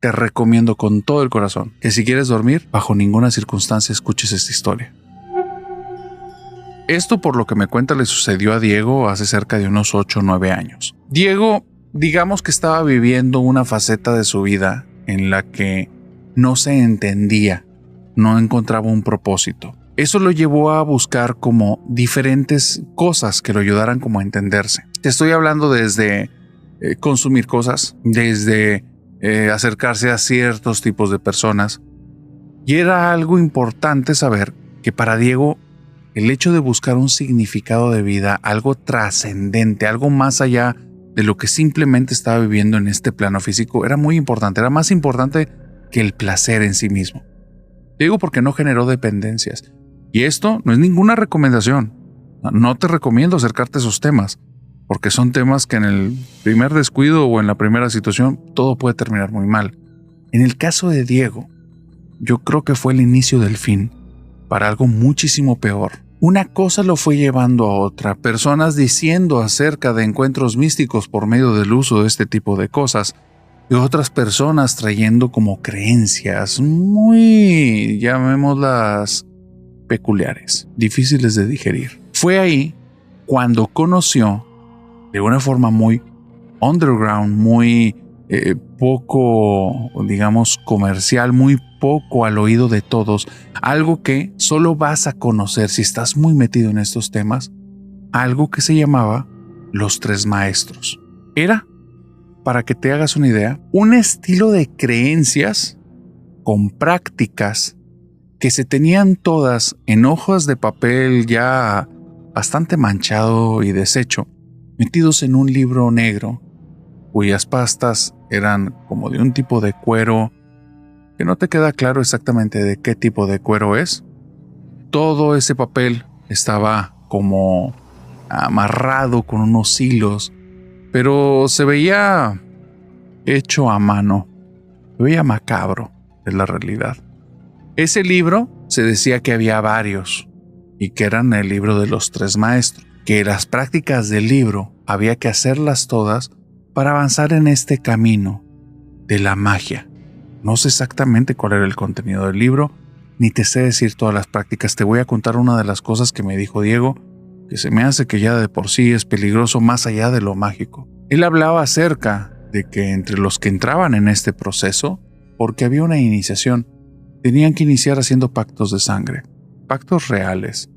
te recomiendo con todo el corazón que si quieres dormir, bajo ninguna circunstancia escuches esta historia. Esto, por lo que me cuenta, le sucedió a Diego hace cerca de unos 8 o 9 años. Diego, digamos que estaba viviendo una faceta de su vida en la que no se entendía, no encontraba un propósito. Eso lo llevó a buscar como diferentes cosas que lo ayudaran como a entenderse. Te estoy hablando desde consumir cosas, desde acercarse a ciertos tipos de personas. Y era algo importante saber que para Diego el hecho de buscar un significado de vida, algo trascendente, algo más allá de lo que simplemente estaba viviendo en este plano físico, era muy importante, era más importante que el placer en sí mismo. Digo porque no generó dependencias. Y esto no es ninguna recomendación. No te recomiendo acercarte a esos temas, porque son temas que en el primer descuido o en la primera situación todo puede terminar muy mal. En el caso de Diego, yo creo que fue el inicio del fin para algo muchísimo peor. Una cosa lo fue llevando a otra, personas diciendo acerca de encuentros místicos por medio del uso de este tipo de cosas, y otras personas trayendo como creencias muy, llamémoslas, peculiares, difíciles de digerir. Fue ahí cuando conoció, de una forma muy underground, muy poco, digamos, comercial, muy poco al oído de todos, algo que solo vas a conocer si estás muy metido en estos temas, algo que se llamaba los 3 maestros. Era, para que te hagas una idea, un estilo de creencias con prácticas que se tenían todas en hojas de papel ya bastante manchado y deshecho, metidos en un libro negro, cuyas pastas eran como de un tipo de cuero que no te queda claro exactamente de qué tipo de cuero es. Todo ese papel estaba como amarrado con unos hilos, pero se veía hecho a mano, se veía macabro, es la realidad. Ese libro se decía que había varios y que eran el libro de los 3 maestros, que las prácticas del libro había que hacerlas todas para avanzar en este camino de la magia. No sé exactamente cuál era el contenido del libro, ni te sé decir todas las prácticas. Te voy a contar una de las cosas que me dijo Diego, que se me hace que ya de por sí es peligroso más allá de lo mágico. Él hablaba acerca de que entre los que entraban en este proceso, porque había una iniciación, tenían que iniciar haciendo pactos de sangre, pactos reales,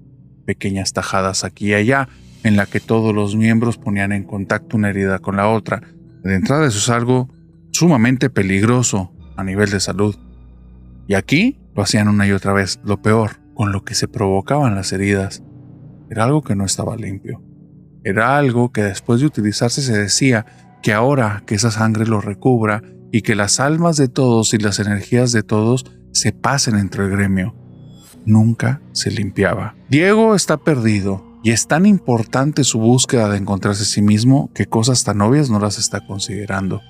pequeñas tajadas aquí y allá, en la que todos los miembros ponían en contacto una herida con la otra. De entrada eso es algo sumamente peligroso a nivel de salud. Y aquí lo hacían una y otra vez. Lo peor, con lo que se provocaban las heridas, era algo que no estaba limpio. Era algo que después de utilizarse se decía que ahora que esa sangre lo recubra y que las almas de todos y las energías de todos se pasen entre el gremio. Nunca se limpiaba. Diego está perdido y es tan importante su búsqueda de encontrarse a sí mismo que cosas tan obvias no las está considerando.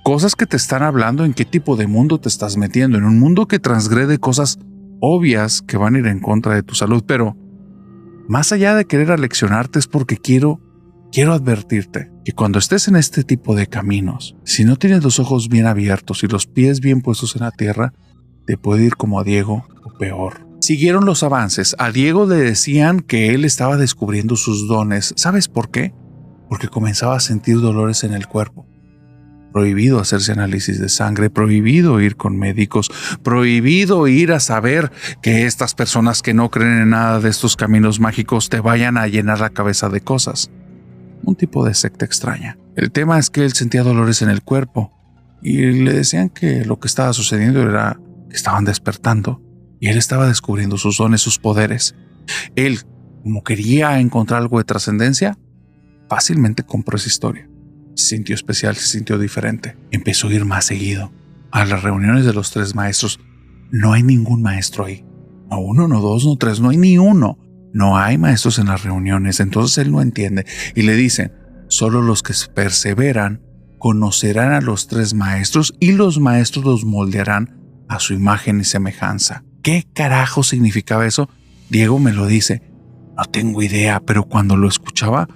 Cosas que te están hablando en qué tipo de mundo te estás metiendo, en un mundo que transgrede cosas obvias que van a ir en contra de tu salud, pero más allá de querer aleccionarte es porque quiero advertirte que cuando estés en este tipo de caminos, si no tienes los ojos bien abiertos y los pies bien puestos en la tierra, te puede ir como a Diego o peor. Siguieron los avances. A Diego le decían que él estaba descubriendo sus dones. ¿Sabes por qué? Porque comenzaba a sentir dolores en el cuerpo. Prohibido hacerse análisis de sangre, prohibido ir con médicos, prohibido ir a saber que estas personas que no creen en nada de estos caminos mágicos te vayan a llenar la cabeza de cosas. Un tipo de secta extraña. El tema es que él sentía dolores en el cuerpo y le decían que lo que estaba sucediendo era que estaban despertando y él estaba descubriendo sus dones, sus poderes. Él, como quería encontrar algo de trascendencia, fácilmente compró esa historia. Se sintió especial, se sintió diferente. Empezó a ir más seguido a las reuniones de los 3 maestros. No hay ningún maestro ahí. No 1, no 2, no 3, no hay ni uno. No hay maestros en las reuniones. Entonces él no entiende. Y le dicen, solo los que perseveran conocerán a los 3 maestros y los maestros los moldearán a su imagen y semejanza. ¿Qué carajo significaba eso? Diego me lo dice. No tengo idea, pero cuando lo escuchaba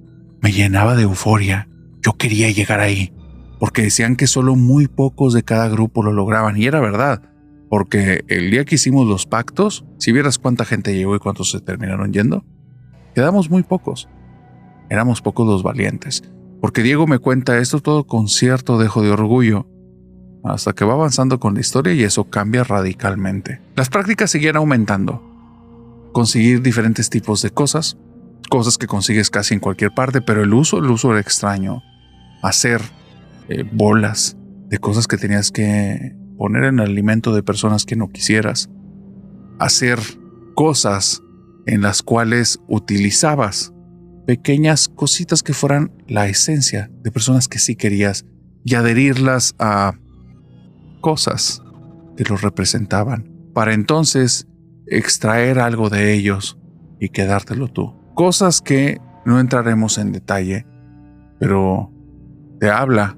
me llenaba de euforia. Yo quería llegar ahí. porque decían que solo muy pocos de cada grupo lo lograban, y era verdad, porque el día que hicimos los pactos, si vieras cuánta gente llegó y cuántos se terminaron yendo, quedamos muy pocos. Éramos pocos los valientes, porque Diego me cuenta esto todo con cierto dejo de orgullo, hasta que va avanzando con la historia y eso cambia radicalmente. Las prácticas seguían aumentando. Conseguir diferentes tipos de cosas que consigues casi en cualquier parte, pero el uso era extraño. Hacer bolas de cosas que tenías que poner en el alimento de personas que no quisieras. Hacer cosas en las cuales utilizabas pequeñas cositas que fueran la esencia de personas que sí querías y adherirlas a cosas que los representaban, para entonces extraer algo de ellos y quedártelo tú. Cosas que no entraremos en detalle, pero te habla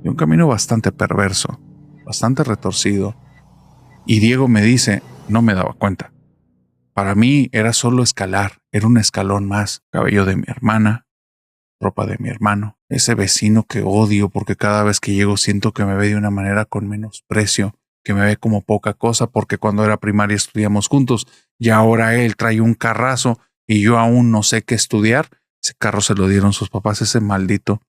de un camino bastante perverso, bastante retorcido. Y Diego me dice, no me daba cuenta. Para mí era solo escalar, era un escalón más. Cabello de mi hermana, ropa de mi hermano, ese vecino que odio porque cada vez que llego siento que me ve de una manera con menosprecio, que me ve como poca cosa porque cuando era primaria estudiamos juntos y ahora él trae un carrazo y yo aún no sé qué estudiar. Ese carro se lo dieron sus papás, ese maldito.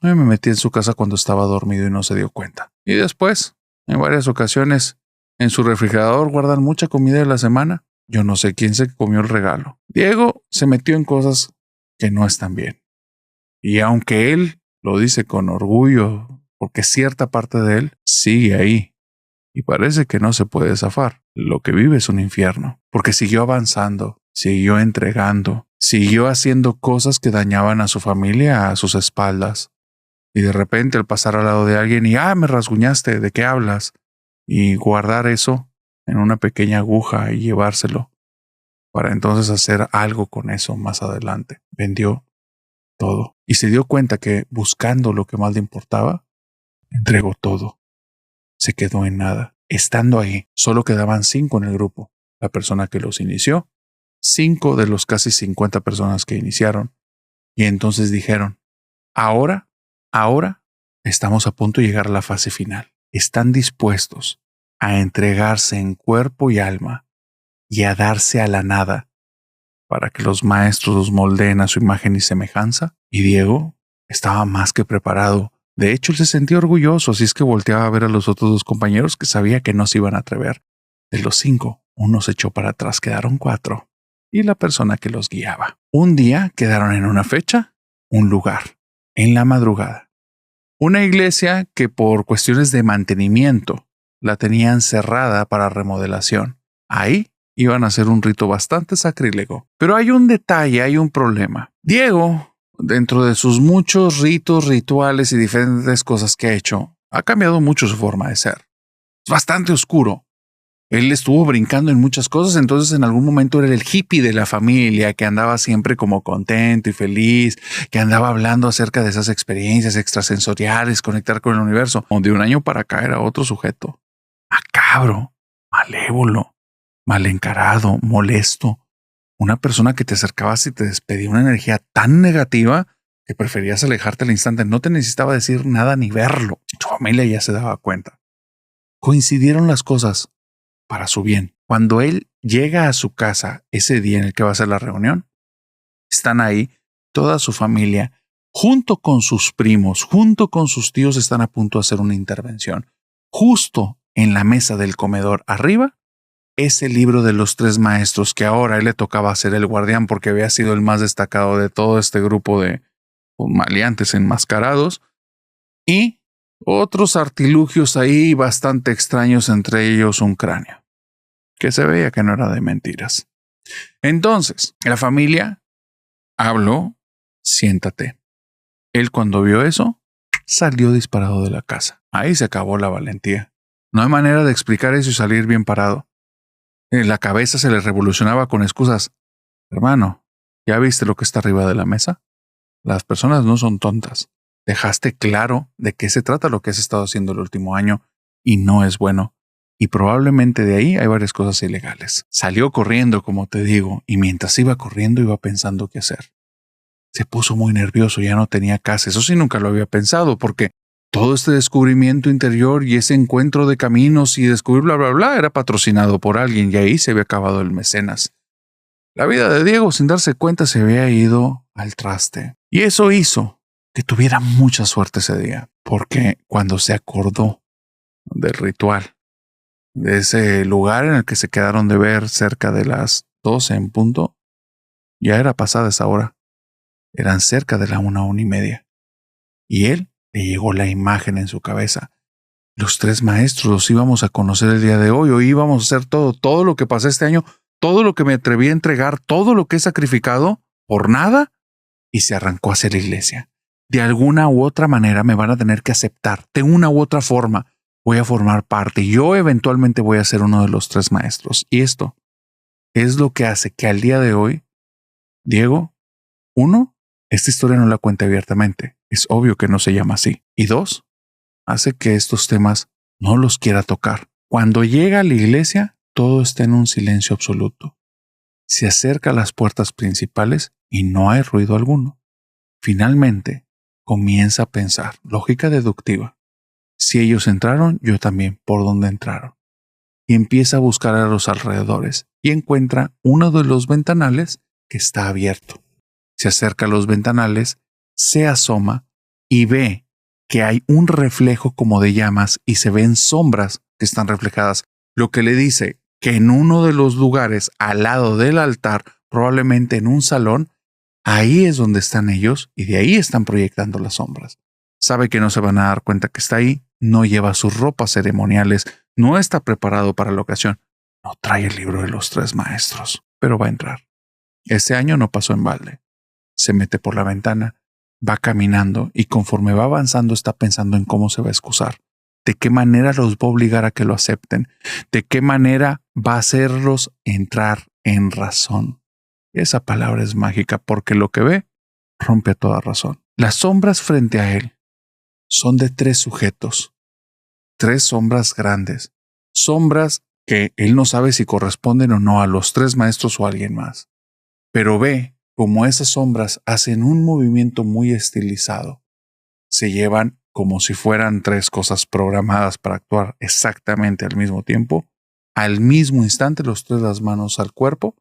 Me metí en su casa cuando estaba dormido y no se dio cuenta. Y después, en varias ocasiones, en su refrigerador guardan mucha comida de la semana. Yo no sé quién se comió el regalo. Diego se metió en cosas que no están bien. Y aunque él lo dice con orgullo, porque cierta parte de él sigue ahí y parece que no se puede zafar, lo que vive es un infierno, porque siguió avanzando, siguió entregando, siguió haciendo cosas que dañaban a su familia a sus espaldas. Y de repente al pasar al lado de alguien y me rasguñaste, ¿de qué hablas? Y guardar eso en una pequeña aguja y llevárselo para entonces hacer algo con eso más adelante. Vendió todo y se dio cuenta que buscando lo que más le importaba, entregó todo. Se quedó en nada. Estando ahí, solo quedaban 5 en el grupo. La persona que los inició, 5 de los casi 50 personas que iniciaron. Y entonces dijeron, ahora estamos a punto de llegar a la fase final. Están dispuestos a entregarse en cuerpo y alma y a darse a la nada para que los maestros los moldeen a su imagen y semejanza. Y Diego estaba más que preparado. De hecho, él se sentía orgulloso, así es que volteaba a ver a los otros 2 compañeros que sabía que no se iban a atrever. De los 5, uno se echó para atrás, quedaron 4. Y la persona que los guiaba. Un día quedaron en una fecha, un lugar, en la madrugada. Una iglesia que por cuestiones de mantenimiento la tenían cerrada para remodelación. Ahí iban a hacer un rito bastante sacrílego. Pero hay un detalle, hay un problema. Diego, dentro de sus muchos ritos, rituales y diferentes cosas que ha hecho, ha cambiado mucho su forma de ser. Es bastante oscuro. Él estuvo brincando en muchas cosas, entonces en algún momento era el hippie de la familia que andaba siempre como contento y feliz, que andaba hablando acerca de esas experiencias extrasensoriales, conectar con el universo. De un año para acá era otro sujeto. Macabro, malévolo, mal encarado, molesto. Una persona que te acercabas y te despedía una energía tan negativa que preferías alejarte al instante. No te necesitaba decir nada ni verlo. Tu familia ya se daba cuenta. Coincidieron las cosas para su bien. Cuando él llega a su casa ese día en el que va a ser la reunión, están ahí toda su familia, junto con sus primos, junto con sus tíos, están a punto de hacer una intervención. Justo en la mesa del comedor arriba, ese libro de los 3 maestros que ahora a él le tocaba ser el guardián porque había sido el más destacado de todo este grupo de maleantes enmascarados y otros artilugios ahí bastante extraños, entre ellos un cráneo, que se veía que no era de mentiras. Entonces, la familia habló, siéntate. Él cuando vio eso, salió disparado de la casa. Ahí se acabó la valentía. No hay manera de explicar eso y salir bien parado. En la cabeza se le revolucionaba con excusas. Hermano, ¿ya viste lo que está arriba de la mesa? Las personas no son tontas. Dejaste claro de qué se trata lo que has estado haciendo el último año y no es bueno. Y probablemente de ahí hay varias cosas ilegales. Salió corriendo, como te digo, y mientras iba corriendo iba pensando qué hacer. Se puso muy nervioso, ya no tenía casa. Eso sí nunca lo había pensado porque Todo este descubrimiento interior y ese encuentro de caminos y descubrir bla, bla, bla era patrocinado por alguien y ahí se había acabado el mecenas. La vida de Diego, sin darse cuenta, se había ido al traste. Y eso hizo que tuviera mucha suerte ese día, porque cuando se acordó del ritual, de ese lugar en el que se quedaron de ver cerca de las 12 en punto, ya era pasada esa hora. Eran cerca de la 1:30. Y él le llegó la imagen en su cabeza. Los 3 maestros los íbamos a conocer el día de hoy. Hoy íbamos a hacer todo lo que pasé este año, todo lo que me atreví a entregar, todo lo que he sacrificado por nada, y se arrancó hacia la iglesia. De alguna u otra manera me van a tener que aceptar. De una u otra forma voy a formar parte. Yo eventualmente voy a ser uno de los 3 maestros. Y esto es lo que hace que al día de hoy, Diego, 1, esta historia no la cuenta abiertamente. Es obvio que no se llama así. Y 2, hace que estos temas no los quiera tocar. Cuando llega a la iglesia, todo está en un silencio absoluto. Se acerca a las puertas principales y no hay ruido alguno. Finalmente, comienza a pensar, lógica deductiva. Si ellos entraron, yo también, ¿por dónde entraron? Y empieza a buscar a los alrededores y encuentra uno de los ventanales que está abierto. Se acerca a los ventanales, se asoma y ve que hay un reflejo como de llamas y se ven sombras que están reflejadas, lo que le dice que en uno de los lugares al lado del altar, probablemente en un salón, ahí es donde están ellos y de ahí están proyectando las sombras. Sabe que no se van a dar cuenta que está ahí, no lleva sus ropas ceremoniales, no está preparado para la ocasión, no trae el libro de los 3 maestros, pero va a entrar. Ese año no pasó en balde. Se mete por la ventana, va caminando y conforme va avanzando está pensando en cómo se va a excusar, de qué manera los va a obligar a que lo acepten, de qué manera va a hacerlos entrar en razón. Esa palabra es mágica porque lo que ve rompe toda razón. Las sombras frente a él son de 3 sujetos, 3 sombras grandes, sombras que él no sabe si corresponden o no a los 3 maestros o a alguien más, pero ve como esas sombras hacen un movimiento muy estilizado. Se llevan como si fueran 3 cosas programadas para actuar exactamente al mismo tiempo. Al mismo instante, los 3 las manos al cuerpo,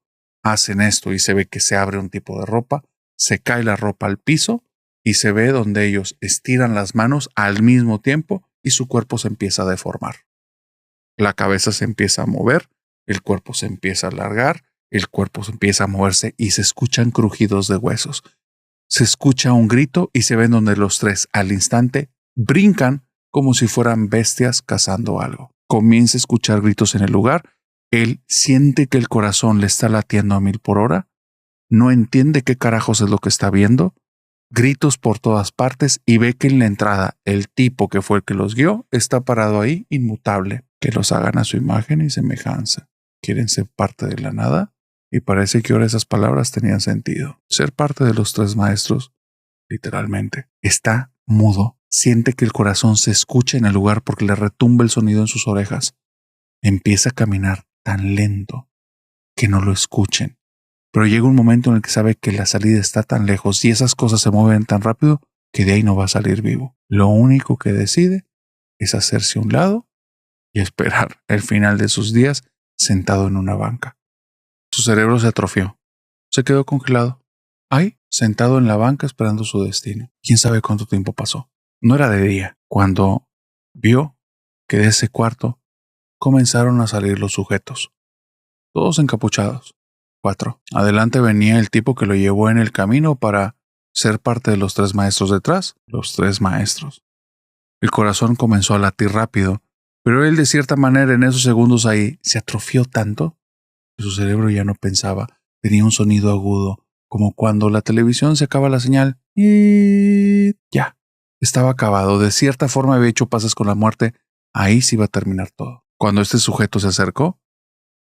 hacen esto y se ve que se abre un tipo de ropa, se cae la ropa al piso y se ve donde ellos estiran las manos al mismo tiempo y su cuerpo se empieza a deformar. La cabeza se empieza a mover, el cuerpo se empieza a alargar, el cuerpo se empieza a moverse y se escuchan crujidos de huesos. Se escucha un grito y se ven donde los 3 al instante brincan como si fueran bestias cazando algo. Comienza a escuchar gritos en el lugar. Él siente que el corazón le está latiendo a 1000 por hora. No entiende qué carajos es lo que está viendo. Gritos por todas partes y ve que en la entrada el tipo que fue el que los guió está parado ahí inmutable. Que los hagan a su imagen y semejanza. ¿Quieren ser parte de la nada? Y parece que ahora esas palabras tenían sentido. Ser parte de los 3 maestros, literalmente, está mudo. Siente que el corazón se escucha en el lugar porque le retumba el sonido en sus orejas. Empieza a caminar tan lento que no lo escuchen. Pero llega un momento en el que sabe que la salida está tan lejos y esas cosas se mueven tan rápido que de ahí no va a salir vivo. Lo único que decide es hacerse a un lado y esperar el final de sus días sentado en una banca. Su cerebro se atrofió. Se quedó congelado. Ahí, sentado en la banca esperando su destino. ¿Quién sabe cuánto tiempo pasó? No era de día cuando vio que de ese cuarto comenzaron a salir los sujetos. Todos encapuchados. 4. Adelante venía el tipo que lo llevó en el camino para ser parte de los 3 maestros detrás. Los 3 maestros. El corazón comenzó a latir rápido, pero él de cierta manera en esos segundos ahí se atrofió tanto que su cerebro ya no pensaba. Tenía un sonido agudo, como cuando la televisión se acaba la señal y ya, estaba acabado. De cierta forma había hecho pases con la muerte. Ahí se iba a terminar todo. Cuando este sujeto se acercó,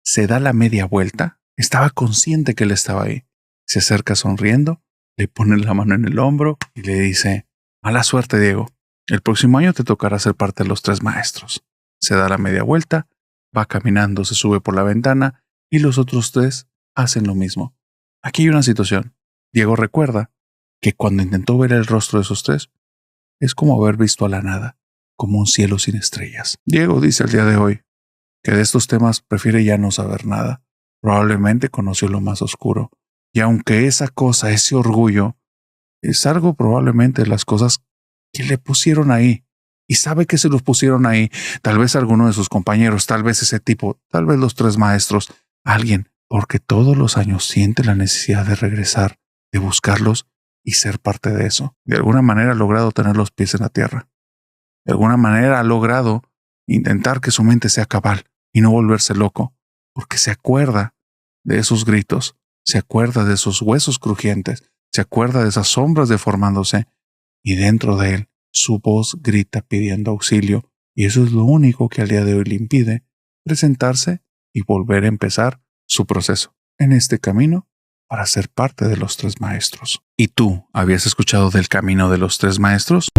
se da la media vuelta. Estaba consciente que él estaba ahí. Se acerca sonriendo, le pone la mano en el hombro y le dice: mala suerte, Diego. El próximo año te tocará ser parte de los 3 maestros. Se da la media vuelta, va caminando, se sube por la ventana y los otros 3 hacen lo mismo. Aquí hay una situación. Diego recuerda que cuando intentó ver el rostro de esos 3, es como haber visto a la nada, como un cielo sin estrellas. Diego dice al día de hoy que de estos temas prefiere ya no saber nada. Probablemente conoció lo más oscuro. Y aunque esa cosa, ese orgullo, es algo probablemente de las cosas que le pusieron ahí. Y sabe que se los pusieron ahí. Tal vez alguno de sus compañeros, tal vez ese tipo, tal vez los 3 maestros, alguien, porque todos los años siente la necesidad de regresar, de buscarlos y ser parte de eso. De alguna manera ha logrado tener los pies en la tierra. De alguna manera ha logrado intentar que su mente sea cabal y no volverse loco, porque se acuerda de esos gritos, se acuerda de esos huesos crujientes, se acuerda de esas sombras deformándose, y dentro de él su voz grita pidiendo auxilio, y eso es lo único que al día de hoy le impide presentarse y volver a empezar su proceso en este camino para ser parte de los 3 maestros. ¿Y tú habías escuchado del camino de los 3 maestros?